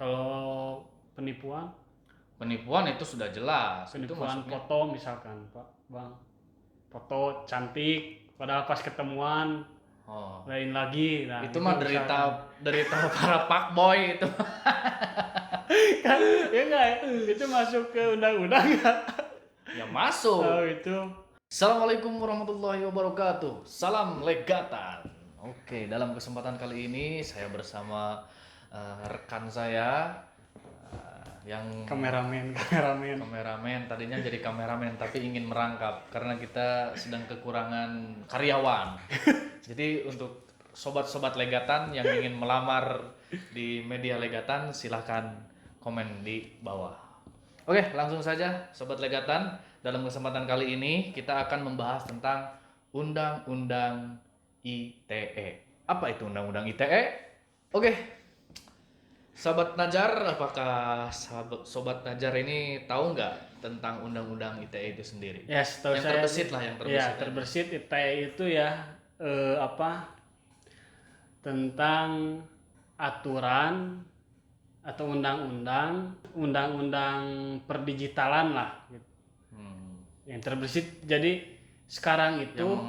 Kalau penipuan, Penipuan itu sudah jelas. Itu penipuan masuknya. foto misalkan, Pak, Bang. Foto cantik, padahal pas ketemuan Oh, lain lagi. Nah, itu mah misalkan. derita para fuckboy itu. Kan, ya enggak ya? Itu masuk ke undang-undang nggak? Ya Oh, masuk. itu. Assalamualaikum warahmatullahi wabarakatuh. Salam legatan. Oke, dalam kesempatan kali ini saya bersama rekan saya yang kameramen. Tadinya jadi kameramen tapi ingin merangkap karena kita sedang kekurangan karyawan. Jadi untuk sobat-sobat legatan yang ingin melamar di media legatan silahkan komen di bawah. Oke, langsung saja sobat legatan. Dalam kesempatan kali ini kita akan membahas tentang Undang-Undang ITE. Apa itu Undang-Undang ITE? Oke, Sobat Najar, apakah Sobat Najar ini tahu nggak tentang Undang-Undang ITE itu sendiri? Ya, setahu Yang saya terbesit lah, yang terbesit. Ya, terbersit ITE itu ya apa? Tentang aturan atau undang-undang perdigitalan lah gitu. Yang terbersit jadi sekarang itu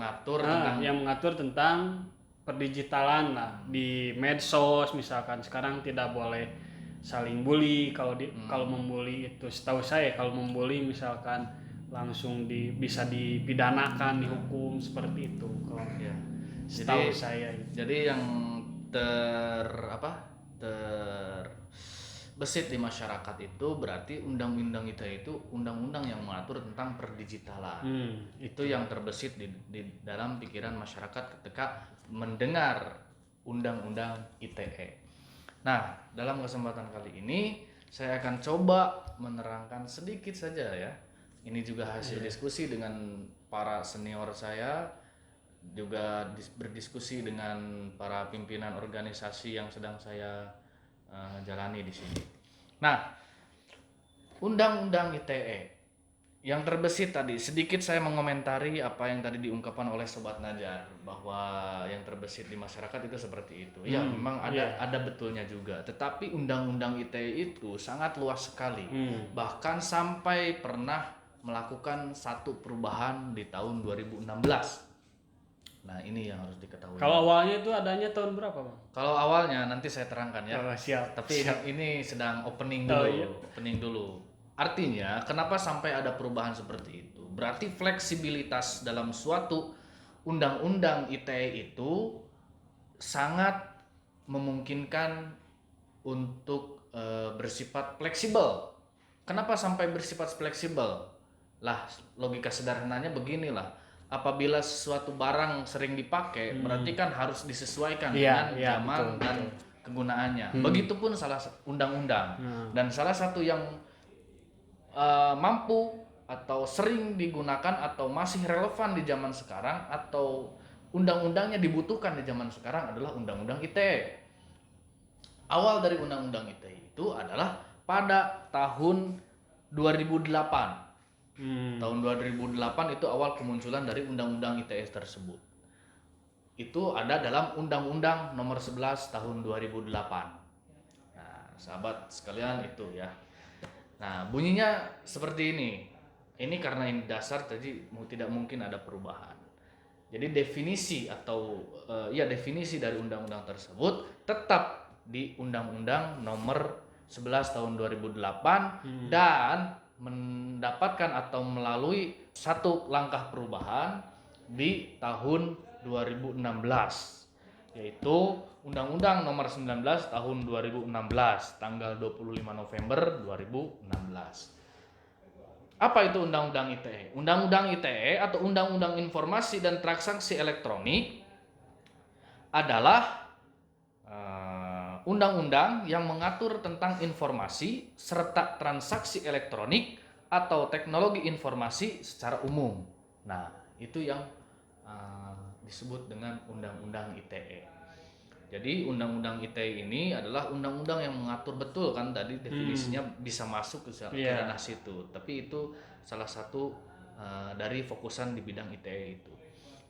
yang mengatur tentang perdigitalan lah di medsos misalkan. Sekarang tidak boleh saling bully. Kalau membuli itu setahu saya, kalau membuli misalkan langsung bisa dipidanakan, dihukum seperti itu kalau Ya. setahu saya itu. Jadi yang terbesit di masyarakat itu berarti undang-undang itu undang-undang yang mengatur tentang perdigitalan. Itu yang terbesit di dalam pikiran masyarakat ketika mendengar undang-undang ITE. Nah, dalam kesempatan kali ini saya akan coba menerangkan sedikit saja ya. Ini juga hasil diskusi dengan para senior saya, juga berdiskusi dengan para pimpinan organisasi yang sedang saya jalani di sini. Nah, Undang-Undang ITE yang terbesit tadi, sedikit saya mengomentari apa yang tadi diungkapkan oleh Sobat Najar bahwa yang terbesit di masyarakat itu seperti itu. Ya, memang ada betulnya juga. Tetapi Undang-Undang ITE itu sangat luas sekali. Bahkan sampai pernah melakukan satu perubahan di tahun 2016. Nah, ini yang harus diketahui. Kalau awalnya itu adanya tahun berapa, Bang? Kalau awalnya nanti saya terangkan ya. Oh, siap. Tapi ini sedang opening dulu. Opening dulu. Artinya, kenapa sampai ada perubahan seperti itu? Berarti fleksibilitas dalam suatu undang-undang ITE itu sangat memungkinkan untuk bersifat fleksibel. Kenapa sampai bersifat fleksibel? Lah, logika sederhananya beginilah. Apabila sesuatu barang sering dipakai, berarti kan harus disesuaikan dengan zaman dan kegunaannya. Begitupun salah undang-undang. Dan salah satu yang mampu atau sering digunakan atau masih relevan di zaman sekarang atau undang-undangnya dibutuhkan di zaman sekarang adalah Undang-Undang ITE. Awal dari Undang-Undang ITE itu adalah pada tahun 2008. Tahun 2008 itu awal kemunculan dari Undang-Undang ITE tersebut. Itu ada dalam Undang-Undang Nomor 11 Tahun 2008. Nah, sahabat sekalian itu ya. Nah, bunyinya seperti ini. Ini karena ini dasar tadi tidak mungkin ada perubahan. Jadi definisi atau definisi dari undang-undang tersebut tetap di Undang-Undang Nomor 11 Tahun 2008 dan mendapatkan atau melalui satu langkah perubahan di tahun 2016, yaitu Undang-Undang Nomor 19 Tahun 2016 tanggal 25 November 2016. Apa itu Undang-Undang ITE? Undang-Undang ITE atau Undang-Undang Informasi dan Transaksi Elektronik adalah undang-undang yang mengatur tentang informasi serta transaksi elektronik atau teknologi informasi secara umum. Nah, itu yang disebut dengan Undang-Undang ITE. Jadi Undang-Undang ITE ini adalah undang-undang yang mengatur betul kan tadi definisinya bisa masuk ke ranah situ. Tapi itu salah satu dari fokusan di bidang ITE itu.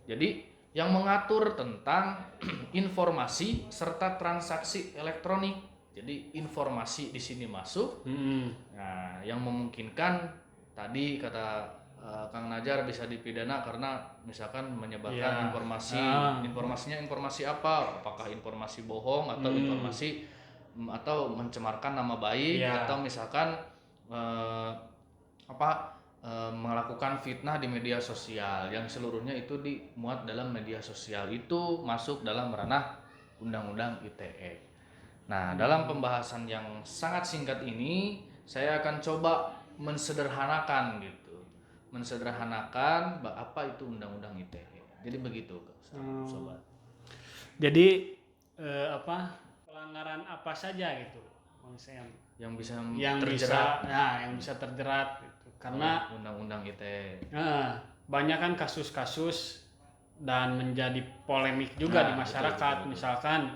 Jadi yang mengatur tentang informasi serta transaksi elektronik. Jadi informasi di sini masuk. Nah, yang memungkinkan tadi kata Kang Najar bisa dipidana karena misalkan menyebarkan informasi apa? Apakah informasi bohong atau informasi atau mencemarkan nama baik atau misalkan melakukan fitnah di media sosial yang seluruhnya itu dimuat dalam media sosial, itu masuk dalam ranah Undang-Undang ITE. Nah, dalam pembahasan yang sangat singkat ini, saya akan coba mensederhanakan gitu. Mensederhanakan apa itu Undang-Undang ITE. Jadi begitu, sobat. Jadi pelanggaran apa saja gitu, Bang Sam? Yang bisa terjerat gitu. Karena Undang-Undang ITE. Banyak kan kasus-kasus dan menjadi polemik juga di masyarakat, betul. Misalkan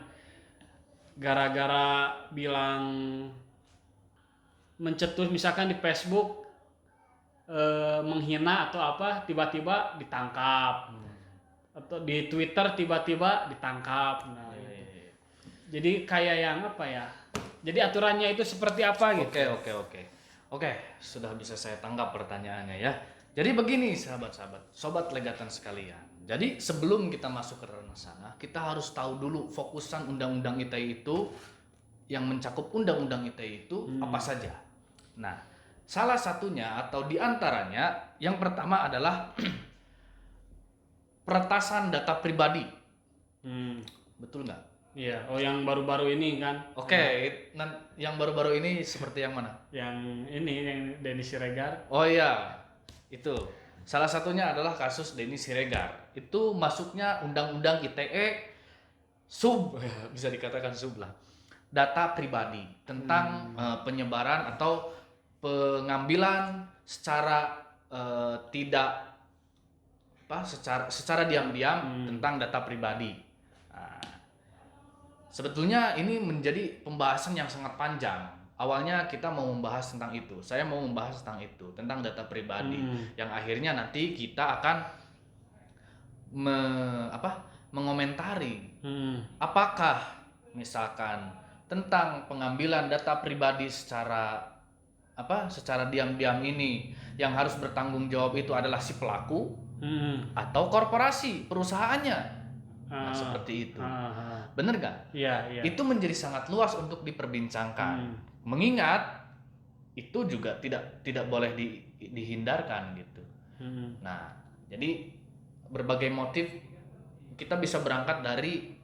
gara-gara bilang mencetus misalkan di Facebook menghina atau apa, tiba-tiba ditangkap, atau di Twitter tiba-tiba ditangkap. Nah, jadi kayak yang apa ya? Jadi aturannya itu seperti apa gitu? Oke, sudah bisa saya tanggap pertanyaannya ya. Jadi begini sahabat-sahabat, sobat legatan sekalian. Jadi sebelum kita masuk ke ranah sana, kita harus tahu dulu fokusan Undang-Undang ITE itu, yang mencakup Undang-Undang ITE itu apa saja. Nah, salah satunya atau diantaranya yang pertama adalah peretasan data pribadi. Betul nggak? Iya. Oh, yang baru-baru ini kan? Yang baru-baru ini seperti yang mana? Yang ini, yang Denny Siregar. Oh iya, itu. Salah satunya adalah kasus Denny Siregar. Itu masuknya Undang-Undang ITE bisa dikatakan sub lah. Data pribadi tentang penyebaran atau pengambilan secara secara diam-diam tentang data pribadi. Nah, sebetulnya ini menjadi pembahasan yang sangat panjang. Awalnya kita mau membahas tentang itu. Saya mau membahas tentang itu, tentang data pribadi. Yang akhirnya nanti kita akan mengomentari apakah misalkan tentang pengambilan data pribadi secara diam-diam ini yang harus bertanggung jawab itu adalah si pelaku atau korporasi perusahaannya. Nah, seperti itu. Bener gak? Iya. Itu menjadi sangat luas untuk diperbincangkan. Mengingat itu juga tidak boleh dihindarkan gitu. Nah, jadi berbagai motif kita bisa berangkat dari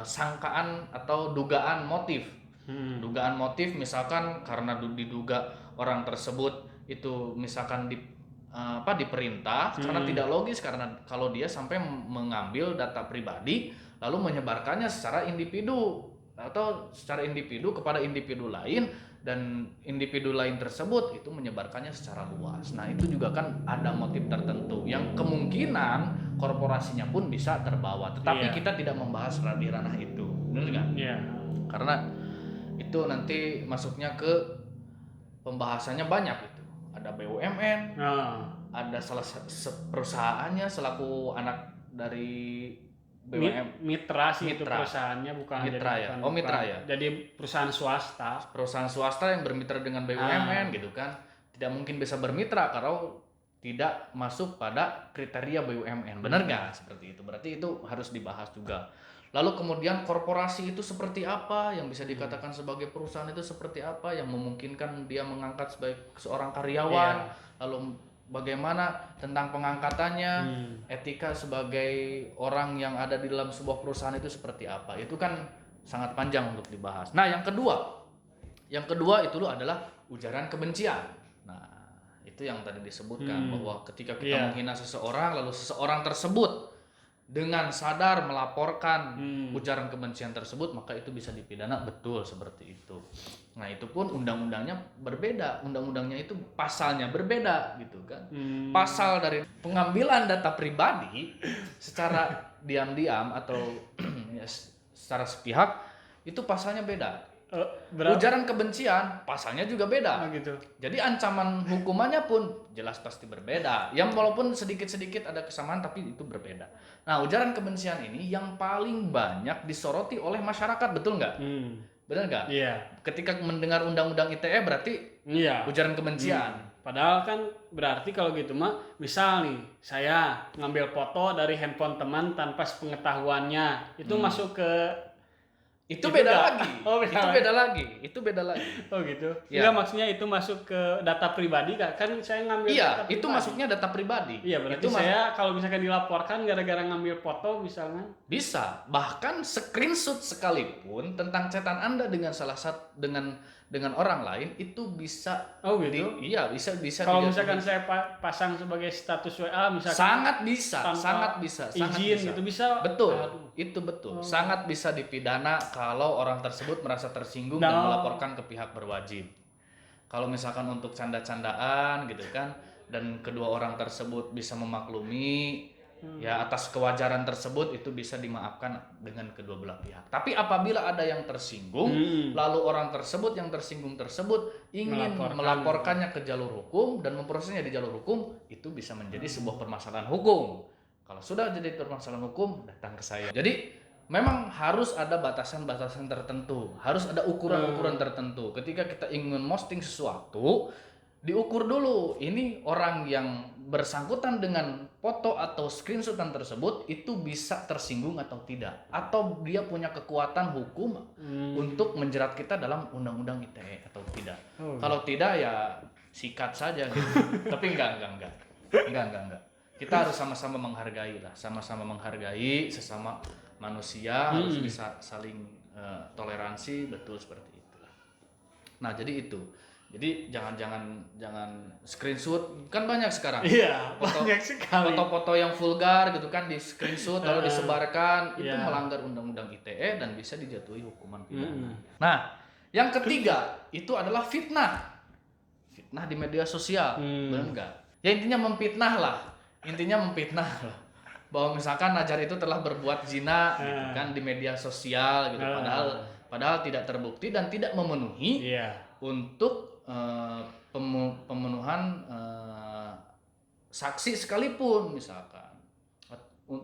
sangkaan atau dugaan motif. Dugaan motif misalkan karena diduga orang tersebut itu misalkan diperintah karena tidak logis, karena kalau dia sampai mengambil data pribadi lalu menyebarkannya secara individu kepada individu lain, dan individu lain tersebut itu menyebarkannya secara luas. Nah, itu juga kan ada motif tertentu yang kemungkinan korporasinya pun bisa terbawa, tetapi kita tidak membahas di ranah itu, benar nggak? Karena itu nanti masuknya ke pembahasannya banyak itu. Ada BUMN, ada salah perusahaannya selaku anak dari mitra itu perusahaannya, bukan mitra ya. Mitra ya. Jadi perusahaan swasta yang bermitra dengan BUMN gitu kan. Tidak mungkin bisa bermitra kalau tidak masuk pada kriteria BUMN. Benar nggak? Seperti itu. Berarti itu harus dibahas juga. Lalu kemudian korporasi itu seperti apa, yang bisa dikatakan sebagai perusahaan itu seperti apa, yang memungkinkan dia mengangkat sebagai seorang karyawan. Lalu bagaimana tentang pengangkatannya, etika sebagai orang yang ada di dalam sebuah perusahaan itu seperti apa. Itu kan sangat panjang untuk dibahas. Nah, yang kedua itu adalah ujaran kebencian. Nah, itu yang tadi disebutkan bahwa ketika kita menghina seseorang, lalu seseorang tersebut dengan sadar melaporkan ujaran kebencian tersebut, maka itu bisa dipidana. Betul, seperti itu. Nah, itu pun undang-undangnya berbeda. Undang-undangnya itu pasalnya berbeda gitu kan. Pasal dari pengambilan data pribadi secara diam-diam atau secara sepihak itu pasalnya beda. Ujaran kebencian pasalnya juga beda. Gitu. Jadi ancaman hukumannya pun jelas pasti berbeda. Yang walaupun sedikit-sedikit ada kesamaan tapi itu berbeda. Nah, ujaran kebencian ini yang paling banyak disoroti oleh masyarakat, betul nggak? Benar nggak? Iya. Ketika mendengar undang-undang ITE berarti ujaran kebencian. Padahal kan berarti kalau gitu mah, misal nih saya ngambil foto dari handphone teman tanpa sepengetahuannya, itu masuk ke itu beda lagi. Oh, Itu beda lagi. Oh gitu. Ya. Enggak, maksudnya itu masuk ke data pribadi kan? Kan saya ngambil Iya, data itu pribadi. masuknya data pribadi. Iya, berarti itu saya kalau misalkan dilaporkan gara-gara ngambil foto misalnya. bisa, bahkan screenshot sekalipun tentang chatan Anda dengan dengan orang lain itu bisa. Oh gitu. Iya, bisa Kalau misalkan saya pasang sebagai status WA misalkan sangat bisa. Izin itu bisa. Betul. Itu betul. Sangat bisa dipidana kalau orang tersebut merasa tersinggung dan melaporkan ke pihak berwajib. Kalau misalkan untuk canda-candaan gitu kan, dan kedua orang tersebut bisa memaklumi, ya atas kewajaran tersebut itu bisa dimaafkan dengan kedua belah pihak. Tapi apabila ada yang tersinggung, lalu orang tersebut yang tersinggung tersebut ingin melaporkannya ke jalur hukum dan memprosesnya di jalur hukum, itu bisa menjadi sebuah permasalahan hukum. Kalau sudah jadi permasalahan hukum, datang ke saya. Jadi memang harus ada batasan-batasan tertentu, harus ada ukuran-ukuran tertentu. Ketika kita ingin posting sesuatu, diukur dulu, ini orang yang bersangkutan dengan foto atau screenshotan tersebut itu bisa tersinggung atau tidak, atau dia punya kekuatan hukum untuk menjerat kita dalam undang-undang ITE atau tidak. Kalau tidak ya sikat saja gitu. Tapi enggak. Kita harus sama-sama menghargai lah, sama-sama menghargai sesama manusia, harus bisa saling toleransi, betul seperti itu. Nah, jadi itu. Jadi jangan screenshot, kan banyak sekarang. Iya, banyak sekali. Foto-foto yang vulgar gitu kan di screenshot lalu disebarkan, itu melanggar undang-undang ITE dan bisa dijatuhi hukuman pidana. Nah, yang ketiga itu adalah fitnah. Fitnah di media sosial, benar enggak? Ya intinya memfitnah lah. Bahwa misalkan Najar itu telah berbuat zina gitu kan di media sosial gitu, padahal tidak terbukti dan tidak memenuhi untuk pemenuhan saksi sekalipun, misalkan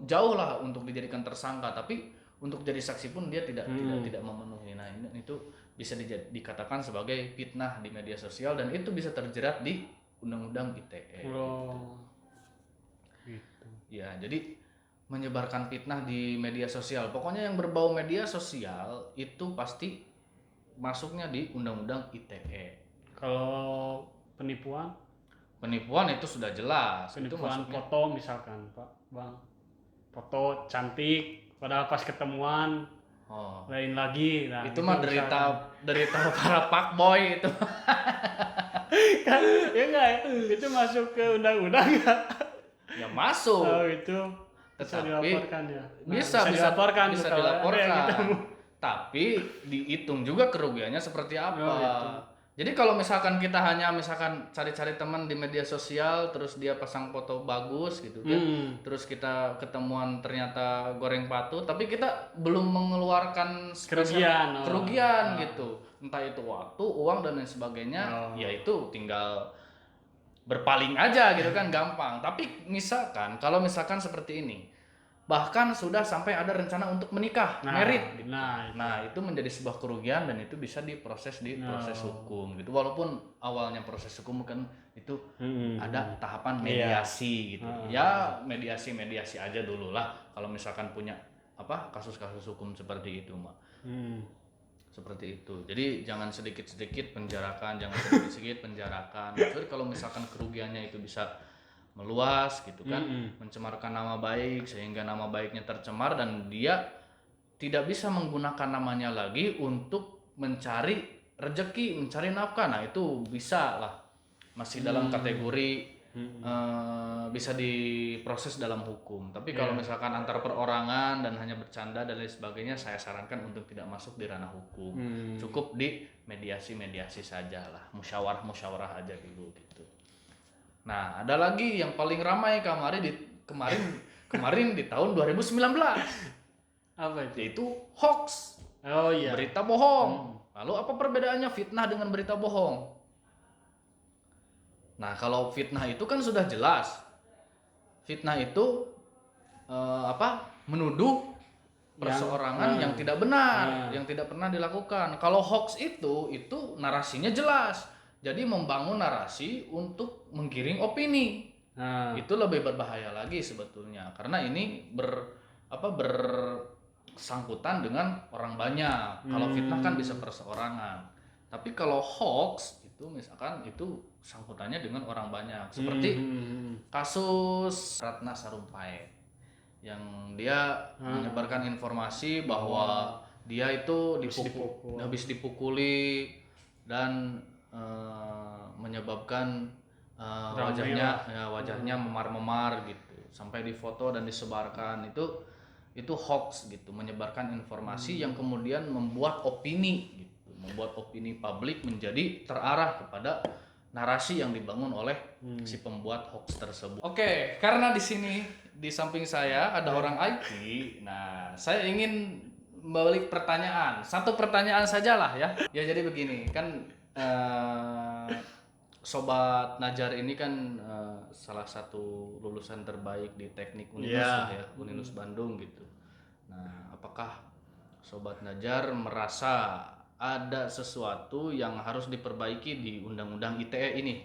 jauh lah untuk dijadikan tersangka, tapi untuk jadi saksi pun dia tidak memenuhi. Nah, itu bisa dikatakan sebagai fitnah di media sosial dan itu bisa terjerat di undang-undang ITE. Gitu. Ya, jadi menyebarkan fitnah di media sosial, pokoknya yang berbau media sosial itu pasti masuknya di undang-undang ITE. Kalau penipuan itu sudah jelas. Penipuan foto misalkan, Pak, Bang. Foto cantik, padahal pas ketemuan lain lagi. Nah, itu mah derita para fuckboy itu. Kan ya enggak ya? Itu masuk ke undang-undang enggak? Ya masuk. Oh, itu bisa dilaporkan ya. Nah, bisa dilaporkan. Tapi dihitung juga kerugiannya seperti apa. Jadi kalau misalkan kita hanya cari-cari teman di media sosial, terus dia pasang foto bagus gitu kan, terus kita ketemuan ternyata goreng patut, tapi kita belum mengeluarkan kerugian gitu, entah itu waktu, uang dan lain sebagainya, ya itu tinggal berpaling aja gitu kan, gampang. Tapi kalau misalkan seperti ini, bahkan sudah sampai ada rencana untuk menikah, merit gitu. Nah, itu menjadi sebuah kerugian dan itu bisa diproses di proses hukum gitu. Walaupun awalnya proses hukum kan itu ada tahapan mediasi gitu. Ya, mediasi aja dulu lah kalau misalkan punya kasus-kasus hukum seperti itu, Mbak. Seperti itu. Jadi jangan sedikit-sedikit penjarakan, Jadi kalau misalkan kerugiannya itu bisa meluas gitu kan, mencemarkan nama baik sehingga nama baiknya tercemar dan dia tidak bisa menggunakan namanya lagi untuk mencari rezeki, mencari nafkah. Nah, itu bisa lah, masih dalam kategori bisa diproses dalam hukum. Tapi kalau misalkan antar perorangan dan hanya bercanda dan lain sebagainya, saya sarankan untuk tidak masuk di ranah hukum. Cukup di mediasi saja lah, musyawarah aja dulu gitu. Nah, ada lagi yang paling ramai kemarin di tahun 2019. Apa itu? Yaitu hoax. Oh iya. Berita bohong. Lalu apa perbedaannya fitnah dengan berita bohong? Nah, kalau fitnah itu kan sudah jelas. Fitnah itu menuduh perseorangan yang tidak benar, yang tidak pernah dilakukan. Kalau hoax itu narasinya jelas. Jadi membangun narasi untuk menggiring opini. Itu lebih berbahaya lagi sebetulnya karena ini bersangkutan dengan orang banyak. Kalau fitnah kan bisa perseorangan. Tapi kalau hoax itu misalkan itu sangkutannya dengan orang banyak. Seperti kasus Ratna Sarumpait yang dia menyebarkan informasi bahwa dia itu habis dipukuli dan menyebabkan wajahnya memar-memar gitu sampai difoto dan disebarkan. Itu hoax gitu, menyebarkan informasi yang kemudian membuat opini publik menjadi terarah kepada narasi yang dibangun oleh si pembuat hoax tersebut. Oke, karena di sini di samping saya ada orang IT. Nah, saya ingin balik pertanyaan. Satu pertanyaan sajalah ya. Ya jadi begini, kan Sobat Najar ini kan salah satu lulusan terbaik di Teknik Uninus Uninus Bandung gitu. Nah, apakah Sobat Najar merasa ada sesuatu yang harus diperbaiki di Undang-Undang ITE ini?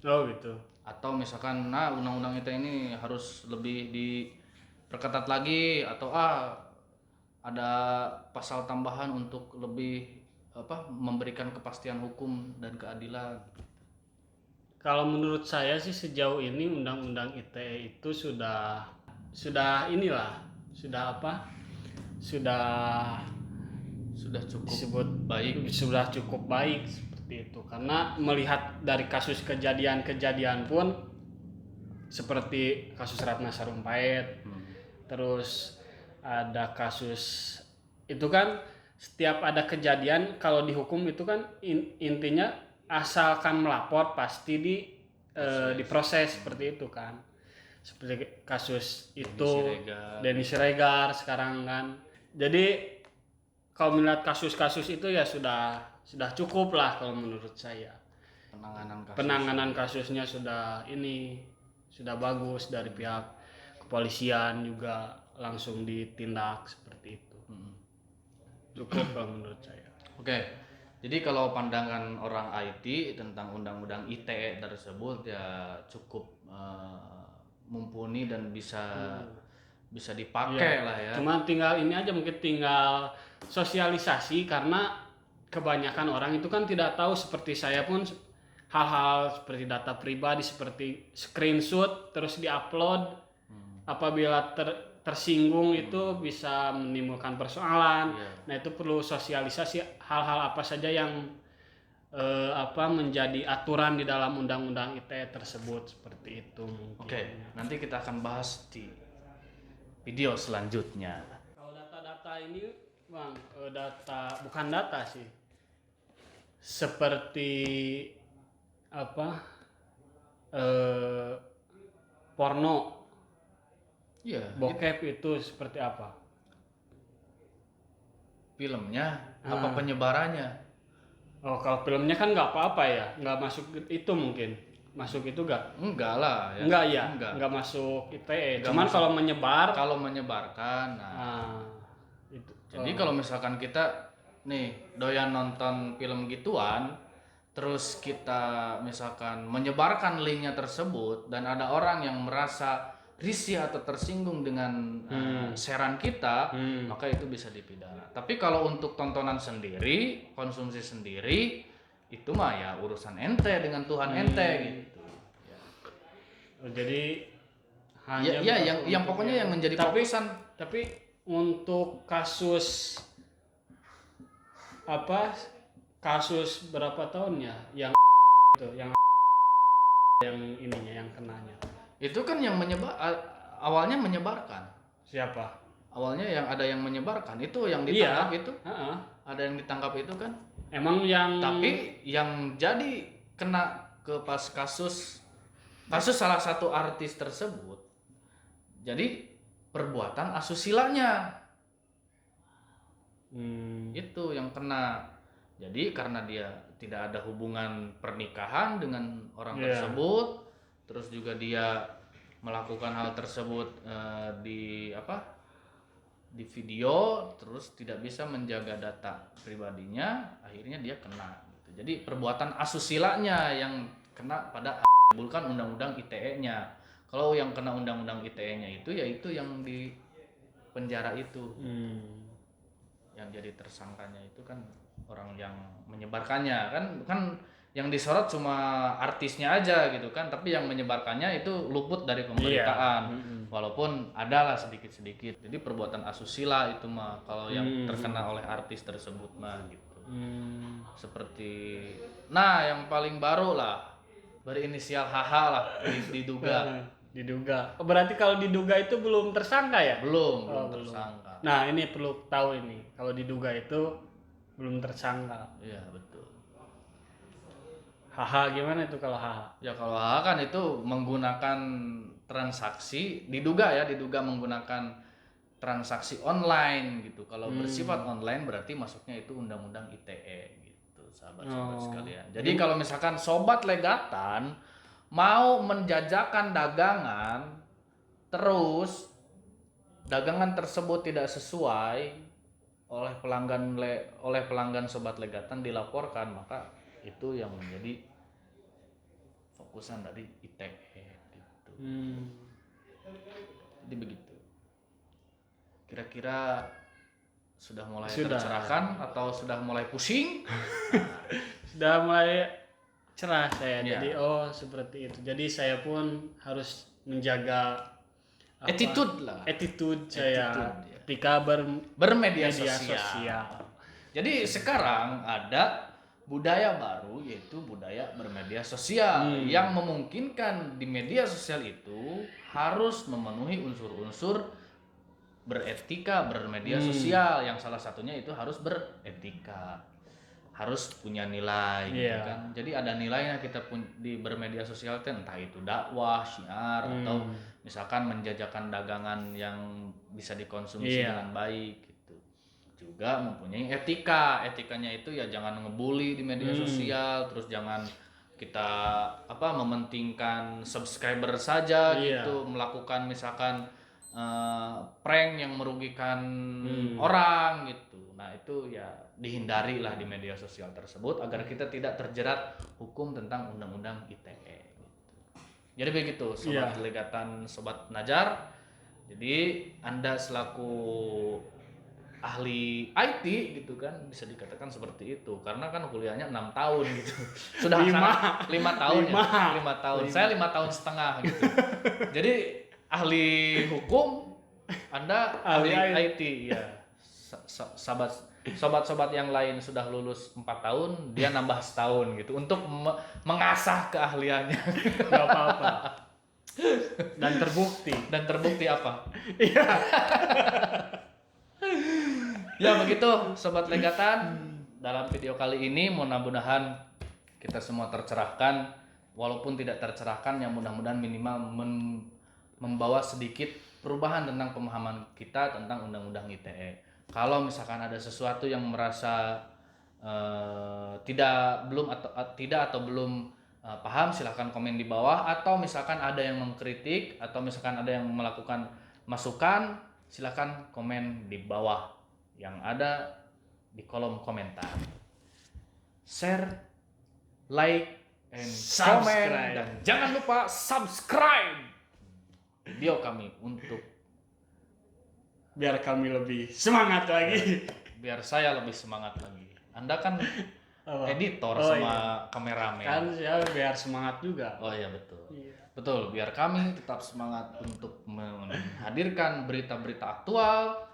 Oh gitu. Atau misalkan, Undang-Undang ITE ini harus lebih diperketat lagi, atau ada pasal tambahan untuk lebih memberikan kepastian hukum dan keadilan. Kalau menurut saya sih sejauh ini Undang-Undang ITE itu sudah cukup baik seperti itu, karena melihat dari kasus kejadian pun seperti kasus Ratna Sarumpait, terus ada kasus itu kan setiap ada kejadian kalau dihukum itu kan intinya asalkan melapor pasti diproses seperti itu kan, seperti kasus itu Denny Siregar sekarang kan. Jadi kalau melihat kasus-kasus itu ya sudah cukup lah kalau menurut saya. Penanganan kasusnya sudah bagus dari pihak kepolisian juga langsung ditindak seperti itu. Cukup kalau menurut saya. Oke. Jadi kalau pandangan orang IT tentang Undang-Undang ITE tersebut ya cukup mumpuni dan bisa dipakai lah ya. Cuma tinggal ini aja, mungkin tinggal sosialisasi, karena kebanyakan orang itu kan tidak tahu, seperti saya pun hal-hal seperti data pribadi seperti screenshot terus diupload, apabila tersinggung itu bisa menimbulkan persoalan. Nah, itu perlu sosialisasi hal-hal apa saja yang menjadi aturan di dalam Undang-Undang ITE tersebut, seperti itu mungkin. Oke, nanti kita akan bahas di video selanjutnya. Kalau data-data ini, Bang, bukan data sih. Seperti porno. Iya. Bokep itu seperti apa? Filmnya, apa penyebarannya? Oh, kalau filmnya kan nggak apa-apa ya, nggak masuk itu mungkin. Masuk itu nggak? Enggak lah ya. Nggak masuk ITE. Cuman kalau menyebarkan, itu. Jadi kalau misalkan kita nih doyan nonton film gituan, terus kita misalkan menyebarkan linknya tersebut dan ada orang yang merasa risih atau tersinggung dengan sharean kita, maka itu bisa dipidana. Tapi kalau untuk tontonan sendiri, konsumsi sendiri, itu mah ya urusan ente dengan Tuhan ente gitu. Ya. Jadi hanya yang pokoknya yang menjadi fokusan. Tapi untuk kasus berapa tahun ya yang itu yang ininya yang kenanya. Itu kan yang awalnya menyebarkan. Siapa? Awalnya yang ada yang menyebarkan, itu yang ditangkap itu. Ada yang ditangkap itu kan. Emang tapi yang jadi kena ke pas kasus salah satu artis tersebut. Jadi perbuatan asusilanya. Itu yang kena. Jadi karena dia tidak ada hubungan pernikahan dengan orang tersebut, terus juga dia melakukan hal tersebut di video terus tidak bisa menjaga data pribadinya, akhirnya dia kena gitu. Jadi perbuatan asusilanya yang kena pada bukan undang-undang ITE-nya. Kalau yang kena undang-undang ITE-nya itu yaitu yang di penjara itu. Yang jadi tersangkanya itu kan orang yang menyebarkannya, kan yang disorot cuma artisnya aja gitu kan, tapi yang menyebarkannya itu luput dari pemberitaan. Walaupun adalah sedikit-sedikit. Jadi perbuatan asusila itu mah kalau yang terkena oleh artis tersebut mah gitu. Seperti yang paling baru lah berinisial HH lah diduga. Berarti kalau diduga itu belum tersangka ya? Belum tersangka. Nah, ini perlu tahu ini. Kalau diduga itu belum tersangka. Iya, betul. HH gimana itu kalau HH? Ya kalau HH kan itu menggunakan transaksi, diduga menggunakan transaksi online gitu. Kalau bersifat online berarti masuknya itu undang-undang ITE gitu, sahabat-sahabat sekalian. Jadi kalau misalkan sobat legatan mau menjajakan dagangan, terus dagangan tersebut tidak sesuai oleh pelanggan sobat legatan dilaporkan, maka itu yang menjadi fokusan dari ITE gitu. Jadi begitu. Kira-kira sudah mulai tercerahkan atau sudah mulai pusing? Sudah mulai cerah saya. Jadi seperti itu. Jadi saya pun harus menjaga attitude saya ketika bermedia sosial. Jadi sekarang ada budaya baru yaitu budaya bermedia sosial yang memungkinkan di media sosial itu harus memenuhi unsur-unsur beretika bermedia sosial, yang salah satunya itu harus beretika, harus punya nilai gitu kan. Jadi ada nilainya kita pun di bermedia sosial, entah itu dakwah, syiar atau misalkan menjajakan dagangan yang bisa dikonsumsi dengan baik gitu. Juga mempunyai etikanya itu ya jangan ngebully di media sosial, terus jangan kita mementingkan subscriber saja gitu, melakukan misalkan prank yang merugikan orang gitu. Nah itu ya dihindari lah di media sosial tersebut agar kita tidak terjerat hukum tentang undang-undang ITE gitu. Jadi begitu sobat legatan, sobat Najar. Jadi Anda selaku ahli IT gitu kan bisa dikatakan seperti itu, karena kan kuliahnya 6 tahun gitu. Sudah 5 tahun ya. 5 tahun. Saya 5 tahun setengah gitu. Jadi ahli hukum, Anda ahli IT ya. Sobat-sobat yang lain sudah lulus 4 tahun, dia nambah setahun gitu untuk mengasah keahliannya. Enggak apa-apa. Dan terbukti apa? Iya. Ya begitu sobat legatan, dalam video kali ini mudah-mudahan kita semua tercerahkan, walaupun tidak tercerahkan ya mudah-mudahan minimal membawa sedikit perubahan tentang pemahaman kita tentang undang-undang ITE. Kalau misalkan ada sesuatu yang merasa belum paham, silahkan komen di bawah, atau misalkan ada yang mengkritik atau misalkan ada yang melakukan masukan, silahkan komen di bawah yang ada di kolom komentar. Share, like, and comment, dan jangan lupa subscribe video kami untuk biar kami lebih semangat lagi. Biar saya lebih semangat lagi. Anda kan editor sama kameramen. Kan saya biar semangat juga. Oh iya betul. Betul, biar kami tetap semangat untuk menghadirkan berita-berita aktual,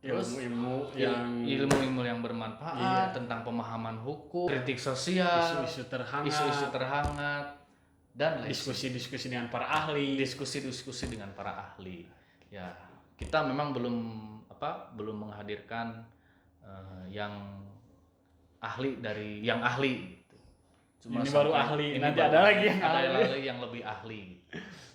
terus ilmu yang bermanfaat tentang pemahaman hukum, kritik sosial, isu-isu terhangat, dan diskusi-diskusi dengan para ahli. Diskusi-diskusi dengan para ahli. Ya, kita memang belum menghadirkan yang ahli dari yang ahli gitu. Cuma ini baru ahli, nanti ada lagi yang lebih ahli.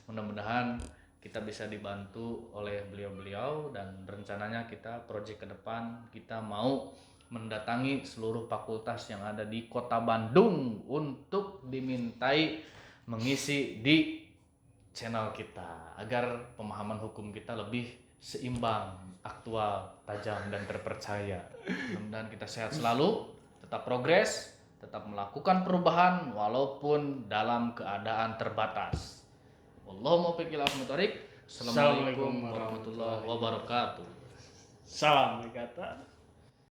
Mudah-mudahan kita bisa dibantu oleh beliau-beliau, dan rencananya kita proyek ke depan kita mau mendatangi seluruh fakultas yang ada di Kota Bandung untuk dimintai mengisi di channel kita agar pemahaman hukum kita lebih seimbang, aktual, tajam, dan terpercaya. Mudah-mudahan kita sehat selalu, tetap progres, tetap melakukan perubahan walaupun dalam keadaan terbatas. Wallahumma muwaffiq ila aqwamit thoriq. Assalamualaikum warahmatullahi wabarakatuh. Salam kata.